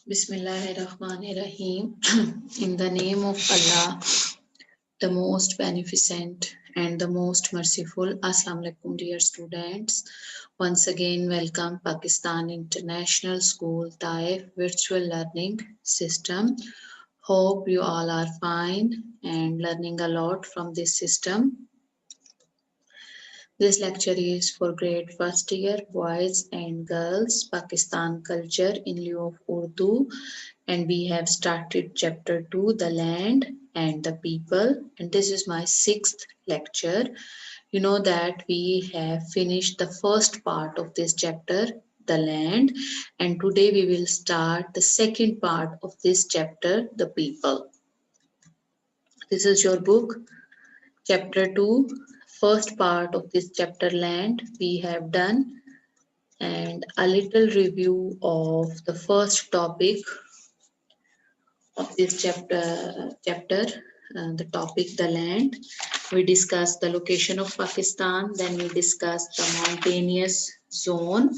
Bismillahirrahmanirrahim. In the name of Allah, the most beneficent and the most merciful. Assalamu alaikum, dear students. Once again, welcome Pakistan International School Taif Virtual Learning System. Hope you all are fine and learning a lot from this system. This lecture is for grade first year boys and girls Pakistan culture in lieu of Urdu, and we have started chapter 2, the land and the people, and this is my sixth lecture. You know that we have finished the first part of this chapter, the land, and today we will start the second part of this chapter, the people. This is your book, chapter 2, first part of this chapter, land, we have done, and a little review of the first topic of this chapter, the topic, the land. We discussed the location of Pakistan, then we discussed the mountainous zone,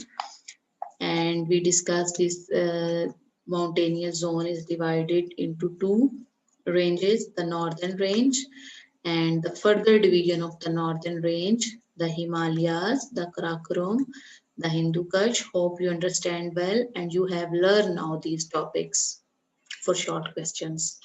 and we discussed this mountainous zone is divided into two ranges, the northern range and the further division of the northern range, the Himalayas, the Karakoram, the Hindu Kush. Hope you understand well and you have learned now these topics for short questions.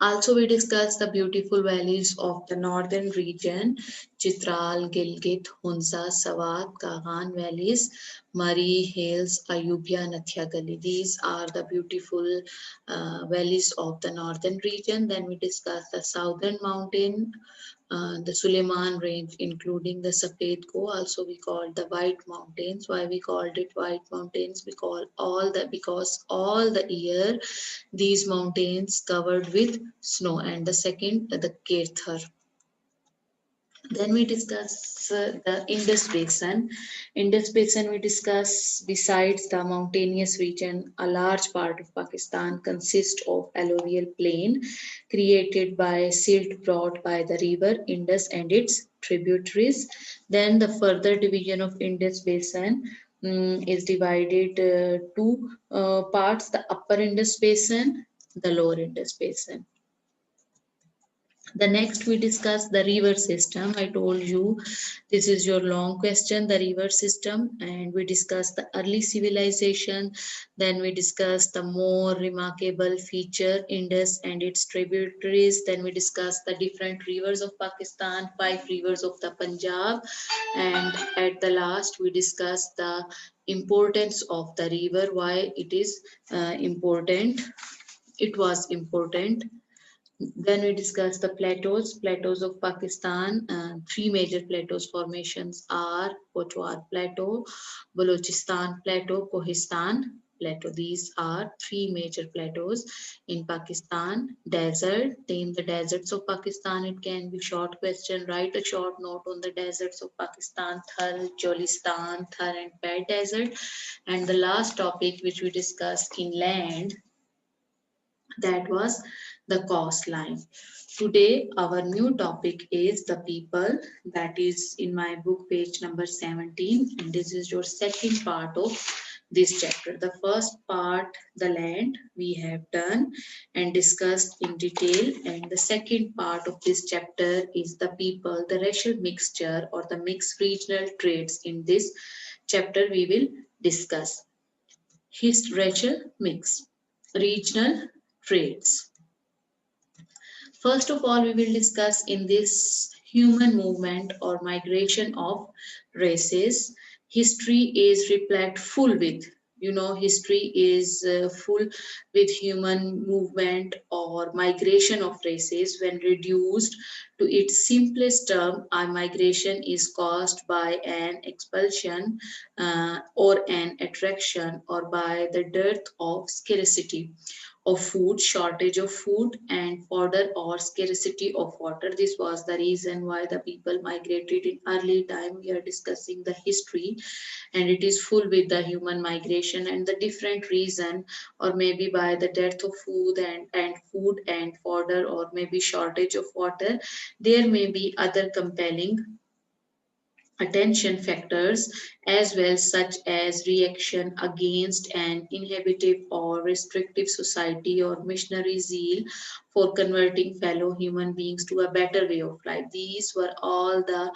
Also, we discussed the beautiful valleys of the northern region, Chitral, Gilgit, Hunza, Swat, Kagan valleys, Murray Hills, Ayubia, Nathia Gali. These are the beautiful valleys of the northern region. Then we discussed the southern mountain, the Suleiman range, including the Safed Ko, also we called the White Mountains. Why we called it White Mountains? Because all the year these mountains covered with snow. And the second, the Kirthar. Then we discuss the Indus Basin. Indus Basin we discuss, besides the mountainous region, a large part of Pakistan consists of alluvial plain created by silt brought by the river Indus and its tributaries. Then the further division of Indus Basin is divided two parts, the upper Indus Basin, the lower Indus Basin. The next we discuss the river system. I told you this is your long question, the river system, and we discuss the early civilization. Then we discuss the more remarkable feature, Indus and its tributaries. Then we discuss the different rivers of Pakistan, 5 rivers of the Punjab, and at the last we discuss the importance of the river, why it is important. It was important. Then we discuss the plateaus of Pakistan. Three major plateaus formations are Pochwar Plateau, Balochistan Plateau, Kohistan Plateau. These are three major plateaus in Pakistan. Desert, name the deserts of Pakistan. It can be short question. Write a short note on the deserts of Pakistan: Thar, Cholistan, Thar and Pad Desert. And the last topic which we discussed in land, that was the coastline. Today, our new topic is the people, that is in my book, page number 17, and this is your second part of this chapter. The first part, the land, we have done and discussed in detail, and the second part of this chapter is the people, the racial mixture or the mixed regional traits. In this chapter, we will discuss his racial mix, regional traits. First of all, we will discuss in this human movement or migration of races. History is replete full with, history is full with human movement or migration of races. When reduced to its simplest term, a migration is caused by an expulsion or an attraction or by the dearth of scarcity of food, shortage of food and fodder, or scarcity of water. This was the reason why the people migrated in early time. We are discussing the history and it is full with the human migration and the different reason, or maybe by the dearth of food and food and fodder, or maybe shortage of water. There may be other compelling attention factors as well, such as reaction against an inhibitive or restrictive society or missionary zeal for converting fellow human beings to a better way of life. These were all the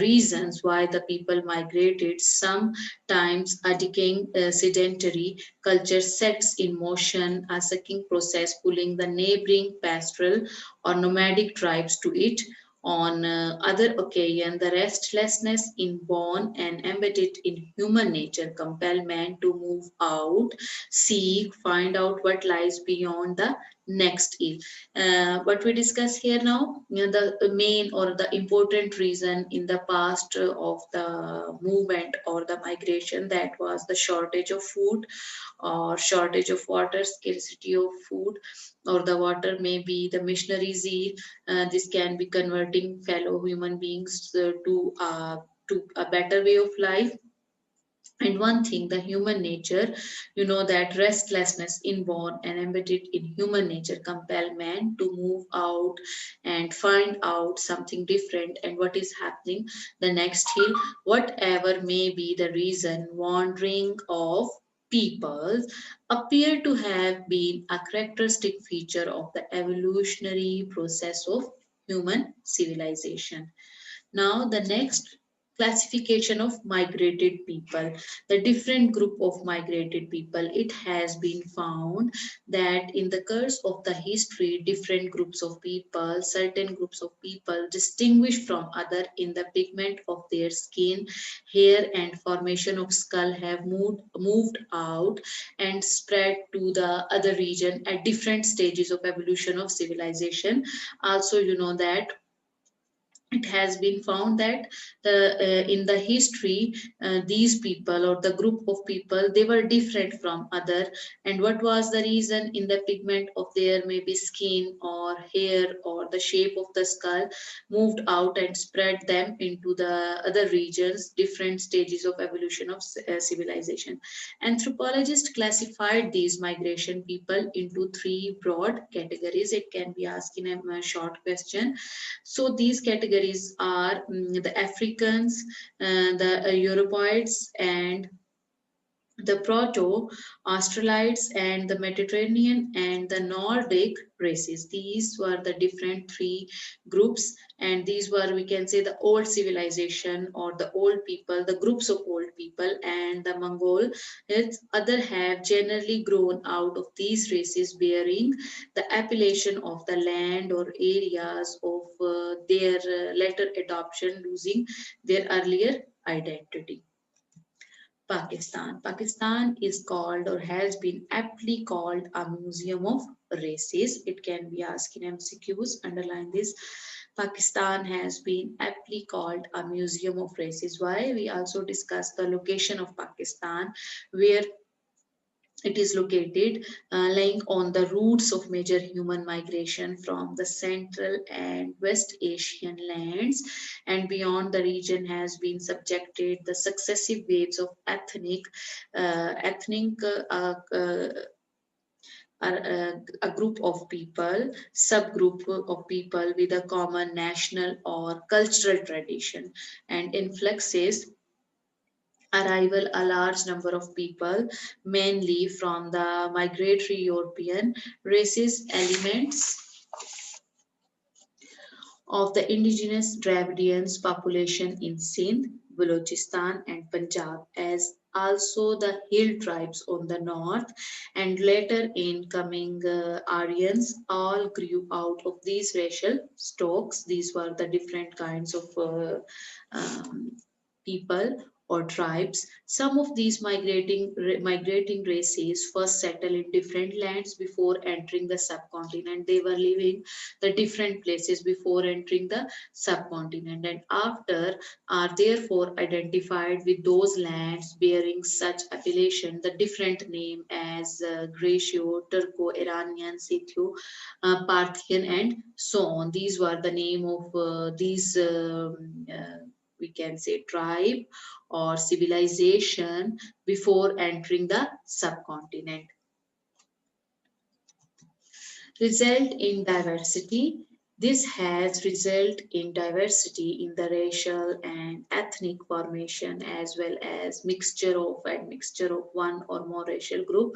reasons why the people migrated. Sometimes a decaying sedentary culture sets in motion a sucking process, pulling the neighboring pastoral or nomadic tribes to it. On other occasions, the restlessness inborn and embedded in human nature compel man to move out, seek, find out what lies beyond the next eve. What we discuss here now, the main or the important reason in the past of the movement or the migration, that was the shortage of food or shortage of water, scarcity of food, or the water may be the missionary zeal. This can be converting fellow human beings to a better way of life. And one thing, the human nature, that restlessness inborn and embedded in human nature compel man to move out and find out something different and what is happening the next hill, whatever may be the reason. Wandering of people appear to have been a characteristic feature of the evolutionary process of human civilization. Now, the next classification of migrated people, the different group of migrated people. It has been found that in the course of the history, different groups of people, certain groups of people distinguished from other in the pigment of their skin, hair, and formation of skull have moved out and spread to the other region at different stages of evolution of civilization. Also, that it has been found that in the history, these people or the group of people, they were different from other. And what was the reason? In the pigment of their maybe skin or hair or the shape of the skull moved out and spread them into the other regions, different stages of evolution of civilization. Anthropologists classified these migration people into three broad categories. It can be asked in a short question. So these categories are the Africans, the Europoids, and the Proto-Australites, and the Mediterranean and the Nordic races. These were the different three groups, and these were, we can say, the old civilization or the old people, the groups of old people. And the Mongol, its other have generally grown out of these races, bearing the appellation of the land or areas of their later adoption, losing their earlier identity. Pakistan. Pakistan is called or has been aptly called a museum of races. It can be asked in MCQs. Underline this. Pakistan has been aptly called a museum of races. Why? We also discussed the location of Pakistan, where it is located, lying on the routes of major human migration from the Central and West Asian lands and beyond. The region has been subjected the successive waves of ethnic a group of people, subgroup of people with a common national or cultural tradition, and influxes arrival a large number of people, mainly from the migratory European races, elements of the indigenous Dravidians population in Sindh, Balochistan, and Punjab, as also the hill tribes on the north, and later incoming Aryans, all grew out of these racial stocks. These were the different kinds of um, people or tribes. Some of these migrating races first settled in different lands before entering the subcontinent. They were living the different places before entering the subcontinent, and after are therefore identified with those lands bearing such appellation, the different name as Gracio, Turco, Iranian, Scythio, Parthian, and so on. These were the name of these we can say tribe or civilization before entering the subcontinent. Result in diversity. This has resulted in diversity in the racial and ethnic formation as well as mixture of one or more racial group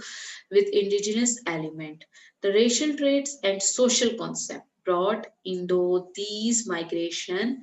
with indigenous element. The racial traits and social concept brought into these migration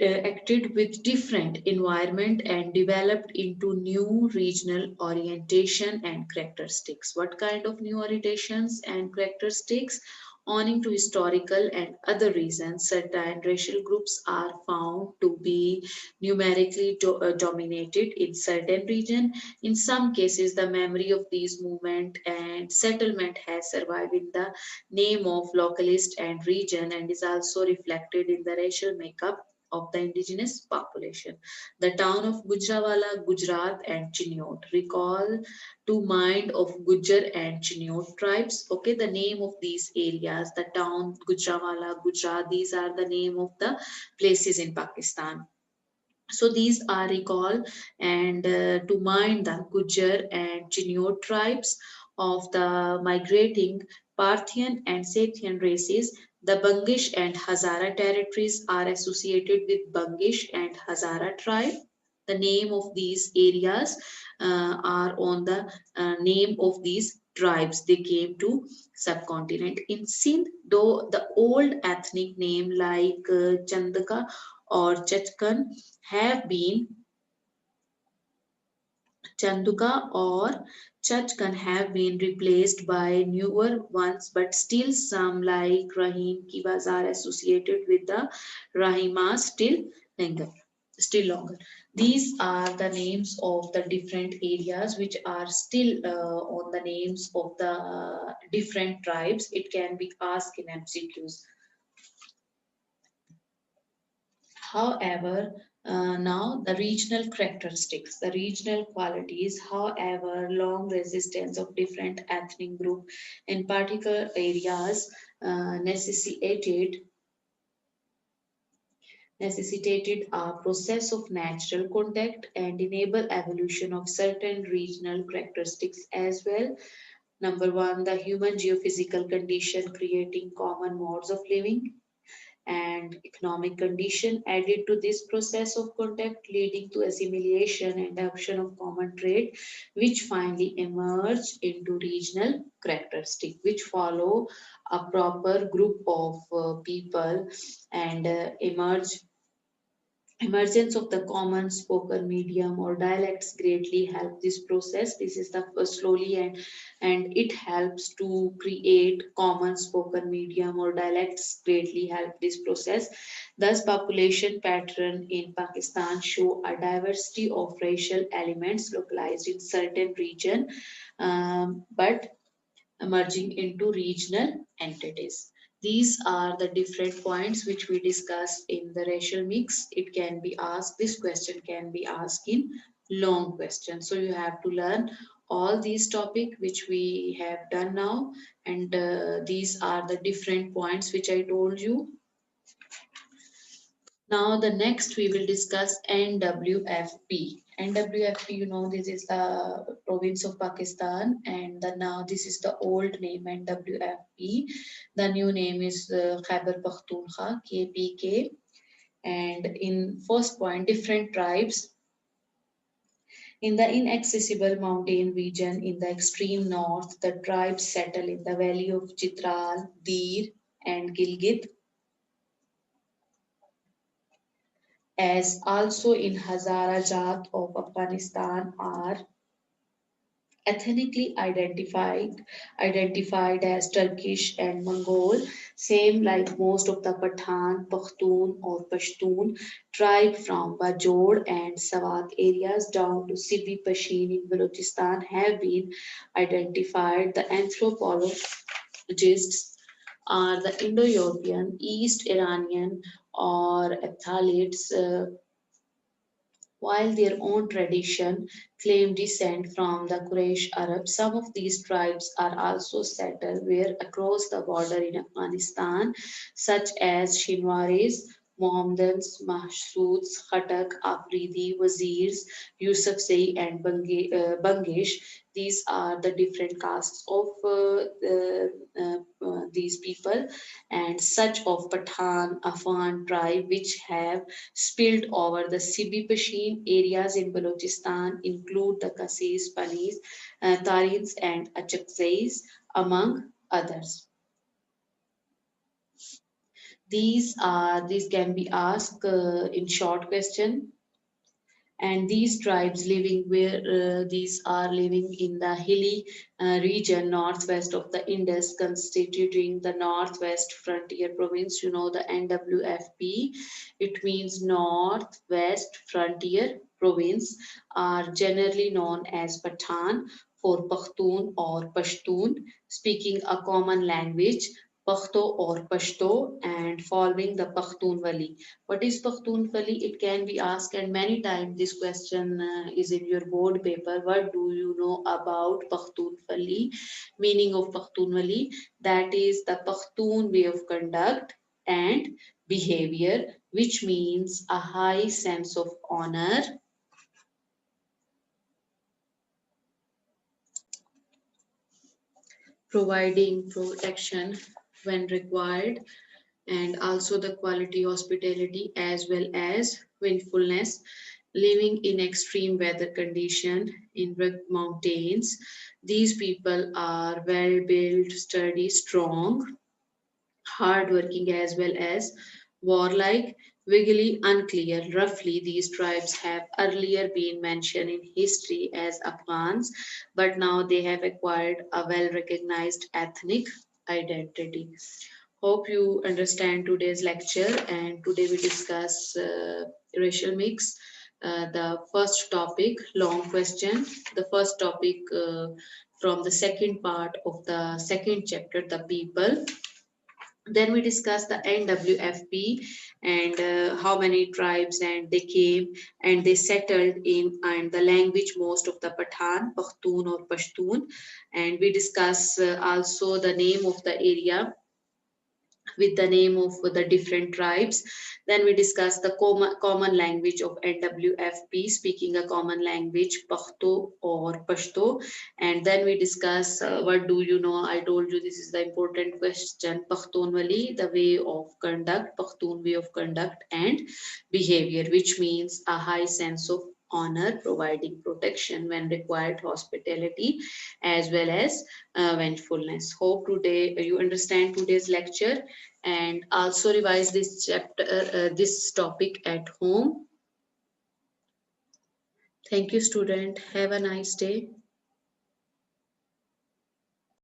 acted with different environment and developed into new regional orientation and characteristics. What kind of new orientations and characteristics? Owing to historical and other reasons, certain racial groups are found to be numerically dominated in certain region. In some cases, the memory of these movement and settlement has survived in the name of localist and region and is also reflected in the racial makeup of the indigenous population. The town of Gujranwala, Gujarat and Chiniot recall to mind of Gujar and Chiniot tribes. Okay, the name of these areas, the town Gujranwala, Gujarat, these are the name of the places in Pakistan. So these are recall and to mind the Gujar and Chiniot tribes of the migrating Parthian and Scythian races. The Bangish and Hazara territories are associated with Bangish and Hazara tribe. The name of these areas are on the name of these tribes. They came to subcontinent. In Sindh, though the old ethnic name like Chandaka or Chachkan have been Chanduka or Chachkan have been replaced by newer ones, but still some like Rahim Kivas are associated with the Rahimas longer. Still longer. These are the names of the different areas which are still on the names of the different tribes. It can be asked in MCQs. However, now the regional characteristics, the regional qualities, however, long resistance of different ethnic group in particular areas necessitated a process of natural contact and enable evolution of certain regional characteristics as well. Number one, the human geophysical condition creating common modes of living and economic condition added to this process of contact leading to assimilation and adoption of common trade which finally emerge into regional characteristic which follow a proper group of people and emergence of the common spoken medium or dialects greatly help this process. This is the first slowly and it helps to create common spoken medium or dialects greatly help this process. Thus population pattern in Pakistan show a diversity of racial elements localized in certain region, but emerging into regional entities. These are the different points which we discussed in the racial mix. It can be asked, this question can be asked in long question. So you have to learn all these topic which we have done now and these are the different points which I told you. Now the next we will discuss NWFP. NWFP, you know, this is the province of Pakistan and now this is the old name NWFP. The new name is Khyber Pakhtunkhwa, KPK. And in first point, different tribes. In the inaccessible mountain region in the extreme north, the tribes settle in the valley of Chitral, Dir and Gilgit as also in Hazara Jat of Afghanistan are ethnically identified as Turkish and Mongol, same like most of the Pathan, Pakhtun or Pashtun tribe from Bajod and Swat areas down to Sibi Pashin in Balochistan have been identified. The anthropologists are the Indo-European, East Iranian or Ephthalites while their own tradition claim descent from the Quraysh Arabs, some of these tribes are also settled where across the border in Afghanistan, such as Shinwaris, Mohammedans, Mahsuds, Khatak, Afridi, Wazirs, Yusufzai, and Bangesh. These are the different castes of these people, and such of Pathan, Afan tribe which have spilled over the Sibi Pashin areas in Balochistan include the Qasis, Panis, Tarins, and Achakzais, among others. These can be asked in short question. And these tribes living where these are living in the hilly region northwest of the Indus, constituting the Northwest Frontier Province. You know the NWFP. It means Northwest Frontier Province, are generally known as Pathan for Pakhtun or Pashtun, speaking a common language, Pakhto or Pashto, and following the Pakhtunwali. What is Pakhtunwali? It can be asked, and many times this question is in your board paper. What do you know about Pakhtunwali? Meaning of Pakhtunwali, that is the Pakhtun way of conduct and behavior, which means a high sense of honor, providing protection when required, and also the quality hospitality as well as windfulness, living in extreme weather condition in rugged mountains. These people are well built, sturdy, strong, hardworking as well as warlike. Wiggly unclear. Roughly, these tribes have earlier been mentioned in history as Afghans, but now they have acquired a well recognized ethnic identity. Hope you understand today's lecture, and today we discuss racial mix. The first topic, long question. The first topic from the second part of the second chapter, the people. Then we discuss the NWFP and how many tribes and they came and they settled in, and the language most of the Pathan, Pakhtun or Pashtun. And we discuss also the name of the area with the name of the different tribes. Then we discuss the common language of NWFP, speaking a common language, Pakhto or Pashto. And then we discuss what do you know? I told you this is the important question. Pakhtunwali, the way of conduct, Pakhtun way of conduct and behavior, which means a high sense of honor, providing protection when required, hospitality, as well as vengefulness. Hope today you understand today's lecture and also revise this chapter, this topic at home. Thank you, student. Have a nice day.